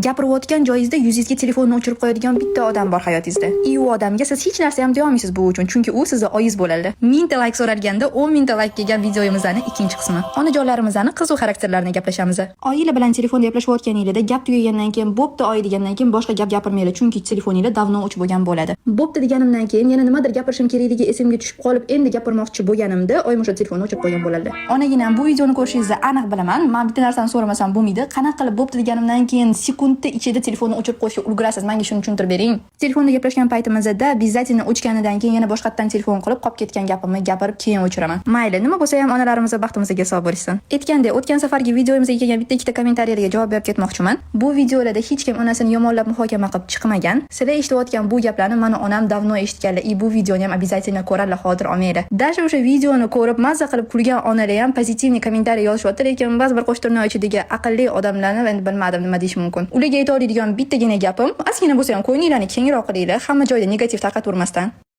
gapirayotgan joyingizda yuzingizga telefonni o'chirib qo'yadigan bitta odam bor hayotingizda. U odamga siz hech narsa ham deya olmaysiz bu uchun, chunki u sizni oyiz bo'ladi. 1000 ta like so'ralganda 10 000 ta like kelgan videoyimizning ikkinchi qismi. Onajonlarimizning qiziq xarakterlarini gaplashamiz. Oila bilan telefonda gaplashayotganingizda gap tugagandan keyin bo'pti oy degandan keyin boshqa gap gapirmaydi, chunki telefoningizda davno o'chib bo'lgan bo'ladi. Bo'pti deganimdan keyin yana nimadir gapirishim kerakligi esimga tushib qolib, endi gapirmoqchi bo'lganimda oyim o'sha telefonni o'chirib qo'ygan bo'ladi. Onaginam bu videoni ko'rishingizni aniq bilaman. Men bitta narsani so'ramasam bo'lmaydi. Qanaqa qilib bo'pti deganimdan keyin sekundda ichida telefonni o'chirib qo'yishga ulgurasiz? Menga shuni tushuntirib bering. Telefonda gaplashgan paytimizda obязательно o'chganidan keyin yana boshqatdan telefon qilib qolib ketgan gapimni gapirib keyin o'chiraman. Mayli, nima bo'lsa ham onalarimiz baxtimizga sog' bo'lsin. Aytgandek, o'tgan safargi videomizga kelgan bitta-ikkita kommentariylarga javob berib ketmoqchiman. Bu videolarda hech kim onasini yomonlab muhokama qilib chiqmagan. Sizlar eshitayotgan bu gaplarni mana onam davno eshitganlar. Bu videoni ham obязательно ko'rarlar, xotir olmaydi. Dasha o'sha videoni ko'rib mazza qilib kulgan onalar ham pozitivniy kommentariy yozishyapti, lekin ba'zi bir qo'shtirnoq ichidagi aqlli odamlarni endi bilmadim nima deyish mumkin. Ularga ayta oladigan bittagina gapim, ozgina bo'lsa ham qo'yninglarni kengroq qilinglar, hamma joyda negativ tarqatavermasdan.